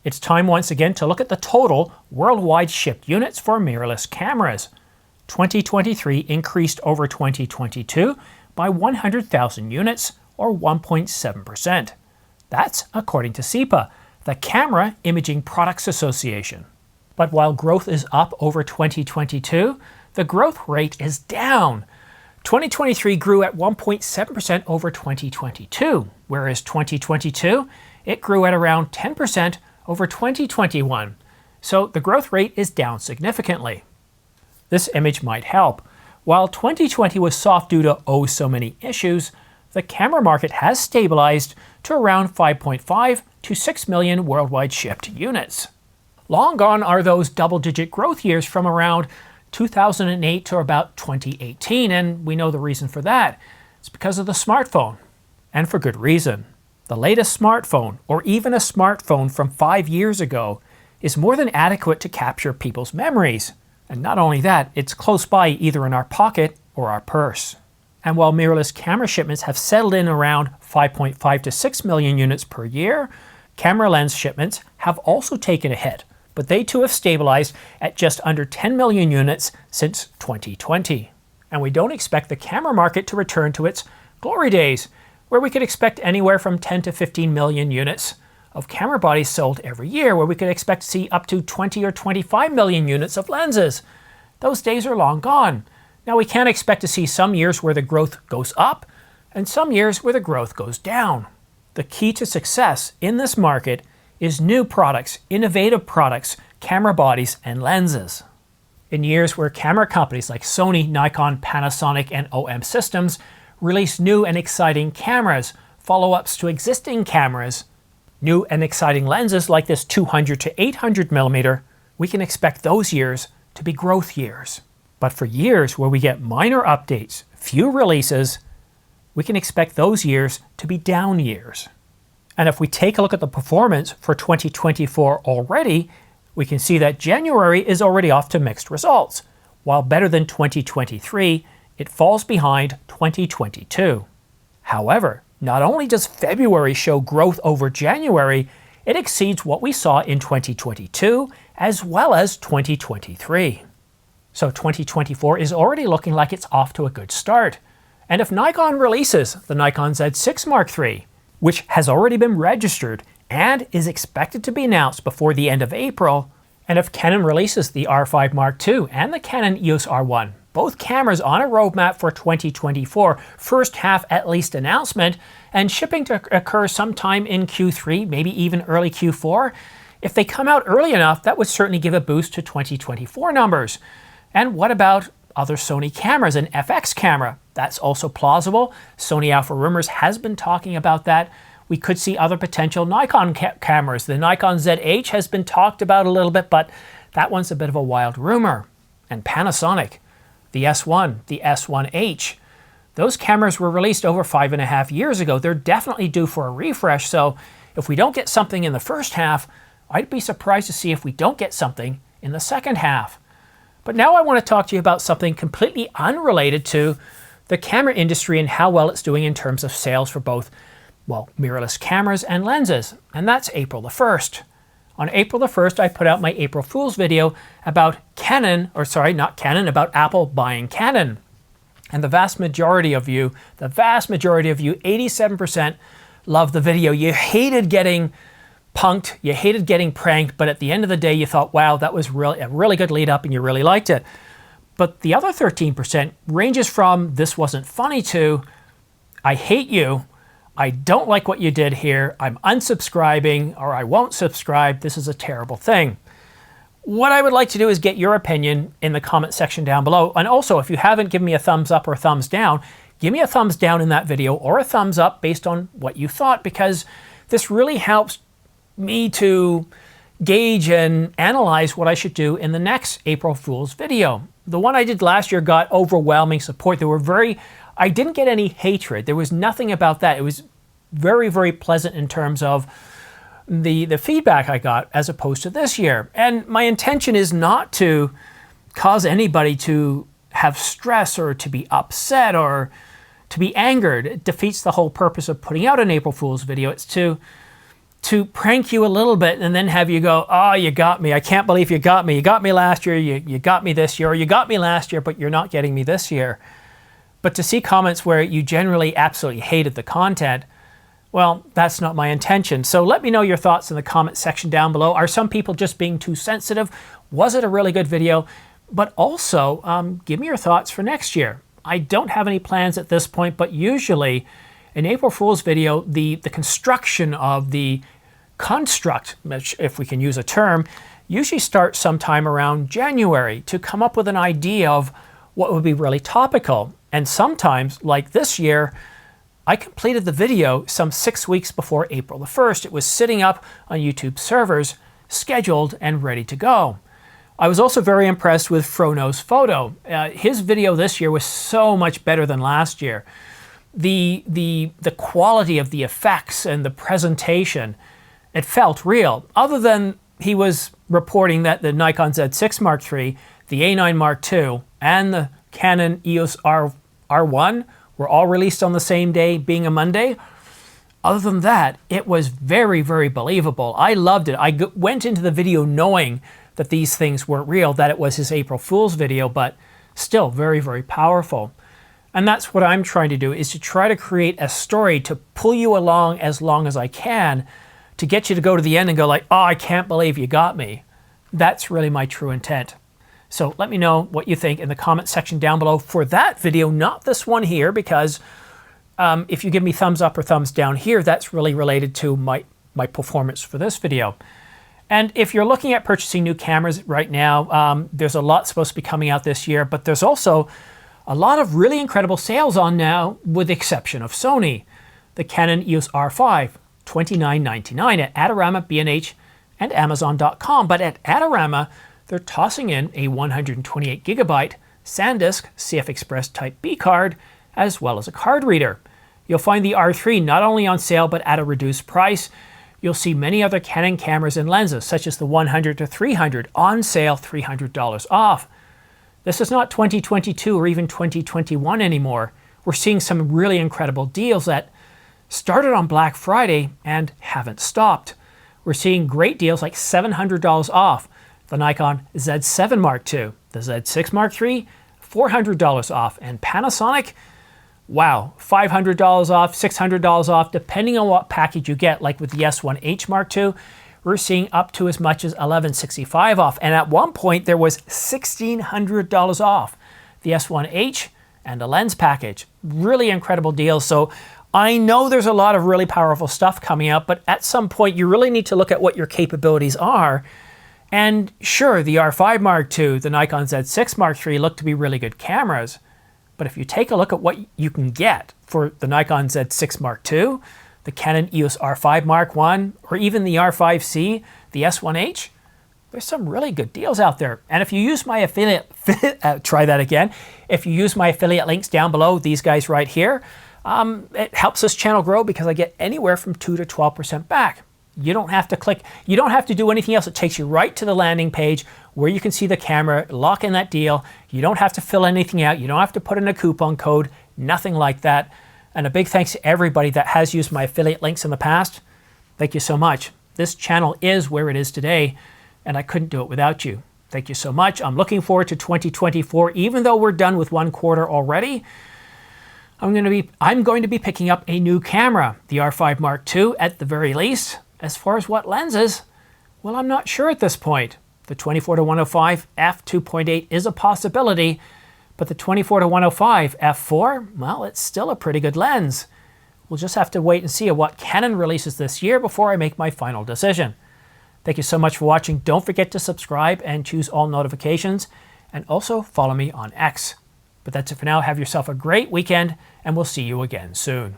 It's time once again to look at the total worldwide shipped units for mirrorless cameras. 2023 increased over 2022 by 100,000 units, or 1.7%. That's according to CIPA, the Camera Imaging Products Association. But while growth is up over 2022, the growth rate is down. 2023 grew at 1.7% over 2022, whereas 2022, it grew at around 10% over 2021. So the growth rate is down significantly. This image might help. While 2020 was soft due to oh so many issues, the camera market has stabilized to around 5.5 to 6 million worldwide shipped units. Long gone are those double-digit growth years from around 2008 to about 2018, and we know the reason for that. It's because of the smartphone, and for good reason. The latest smartphone, or even a smartphone from 5 years ago, is more than adequate to capture people's memories. And not only that, it's close by either in our pocket or our purse. And while mirrorless camera shipments have settled in around 5.5 to 6 million units per year, camera lens shipments have also taken a hit, but they too have stabilized at just under 10 million units since 2020. And we don't expect the camera market to return to its glory days, where we could expect anywhere from 10 to 15 million units of camera bodies sold every year, where we could expect to see up to 20 or 25 million units of lenses. Those days are long gone. Now we can expect to see some years where the growth goes up and some years where the growth goes down. The key to success in this market is new products, innovative products, camera bodies, and lenses. In years where camera companies like Sony, Nikon, Panasonic, and OM Systems release new and exciting cameras, follow-ups to existing cameras, new and exciting lenses like this 200 to 800 millimeter, we can expect those years to be growth years. But for years where we get minor updates, few releases, we can expect those years to be down years. And if we take a look at the performance for 2024 already, we can see that January is already off to mixed results. While better than 2023, it falls behind 2022. However, not only does February show growth over January, it exceeds what we saw in 2022 as well as 2023. So 2024 is already looking like it's off to a good start. And if Nikon releases the Nikon Z6 Mark III, which has already been registered and is expected to be announced before the end of April, and if Canon releases the R5 Mark II and the Canon EOS R1, both cameras on a roadmap for 2024, first half at least announcement, and shipping to occur sometime in Q3, maybe even early Q4, if they come out early enough, that would certainly give a boost to 2024 numbers. And what about other Sony cameras, an FX camera? That's also plausible. Sony Alpha Rumors has been talking about that. We could see other potential Nikon cameras. The Nikon ZH has been talked about a little bit, but that one's a bit of a wild rumor. And Panasonic, the S1, the S1H. Those cameras were released over 5.5 years ago. They're definitely due for a refresh, so if we don't get something in the first half, I'd be surprised to see if we don't get something in the second half. But now I want to talk to you about something completely unrelated to the camera industry and how well it's doing in terms of sales for both, well, mirrorless cameras and lenses, and that's April the 1st. On April the 1st, I put out my April Fool's video about about Apple buying Canon. And the vast majority of you, 87%, loved the video. You hated getting punked, you hated getting pranked, but at the end of the day, you thought, wow, that was a really good lead up and you really liked it. But the other 13% ranges from this wasn't funny to I hate you, I don't like what you did here, I'm unsubscribing, or I won't subscribe, this is a terrible thing. What I would like to do is get your opinion in the comment section down below. And also, if you haven't given me a thumbs up or a thumbs down, give me a thumbs down in that video or a thumbs up based on what you thought, because this really helps me to gauge and analyze what I should do in the next April Fool's video. The one I did last year got overwhelming support. I didn't get any hatred. There was nothing about that. It was very, very pleasant in terms of the feedback I got as opposed to this year. And my intention is not to cause anybody to have stress or to be upset or to be angered. It defeats the whole purpose of putting out an April Fool's video. It's to to prank you a little bit and then have you go, oh, you got me. I can't believe you got me. You got me last year. You got me this year. Or you got me last year, but you're not getting me this year. But to see comments where you generally absolutely hated the content, well, that's not my intention. So let me know your thoughts in the comment section down below. Are some people just being too sensitive? Was it a really good video? But also, give me your thoughts for next year. I don't have any plans at this point, but usually an April Fool's video, the construction of the construct, if we can use a term, usually starts sometime around January to come up with an idea of what would be really topical. And sometimes, like this year, I completed the video some 6 weeks before April the 1st. It was sitting up on YouTube servers, scheduled and ready to go. I was also very impressed with Frono's photo. His video this year was so much better than last year. The quality of the effects and the presentation, it felt real. Other than he was reporting that the Nikon Z6 Mark III, the A9 Mark II, and the Canon EOS R1 were all released on the same day, being a Monday. Other than that, it was very, very believable. I loved it. I went into the video knowing that these things weren't real, that it was his April Fool's video, but still very, very powerful. And that's what I'm trying to do, is to try to create a story to pull you along as I can, to get you to go to the end and go like, oh, I can't believe you got me. That's really my true intent. So let me know what you think in the comment section down below for that video, not this one here, because if you give me thumbs up or thumbs down here, that's really related to my performance for this video. And if you're looking at purchasing new cameras right now, there's a lot supposed to be coming out this year, but there's also a lot of really incredible sales on now, with the exception of Sony. The Canon EOS R5, $29.99 at Adorama, B&H, and Amazon.com. But at Adorama, they're tossing in a 128 gigabyte SanDisk CF Express Type B card, as well as a card reader. You'll find the R3 not only on sale, but at a reduced price. You'll see many other Canon cameras and lenses, such as the 100 to 300, on sale $300 off. This is not 2022 or even 2021 anymore. We're seeing some really incredible deals that started on Black Friday and haven't stopped. We're seeing great deals like $700 off the Nikon Z7 Mark II, the Z6 Mark III, $400 off, and Panasonic, wow, $500 off, $600 off, depending on what package you get. Like with the S1H Mark II, we're seeing up to as much as $1,165 off. And at one point, there was $1,600 off the S1H and a lens package. Really incredible deals. So I know there's a lot of really powerful stuff coming out, but at some point, you really need to look at what your capabilities are. And sure, the R5 Mark II, the Nikon Z6 Mark III look to be really good cameras. But if you take a look at what you can get for the Nikon Z6 Mark II, the Canon EOS R5 Mark I, or even the R5C, the S1H, there's some really good deals out there. And if you use my affiliate, try that again. If you use my affiliate links down below, these guys right here, it helps this channel grow because I get anywhere from 2 to 12% back. You don't have to click, you don't have to do anything else. It takes you right to the landing page where you can see the camera, lock in that deal. You don't have to fill anything out. You don't have to put in a coupon code, nothing like that. And a big thanks to everybody that has used my affiliate links in the past. Thank you so much. This channel is where it is today, and I couldn't do it without you. Thank you so much. I'm looking forward to 2024, even though we're done with one quarter already. I'm going to be picking up a new camera, the R5 Mark II at the very least. As far as what lenses, well, I'm not sure at this point. The 24-105 f2.8 is a possibility, but the 24-105 f4, well, it's still a pretty good lens. We'll just have to wait and see what Canon releases this year before I make my final decision. Thank you so much for watching. Don't forget to subscribe and choose all notifications, and also follow me on X. But that's it for now. Have yourself a great weekend, and we'll see you again soon.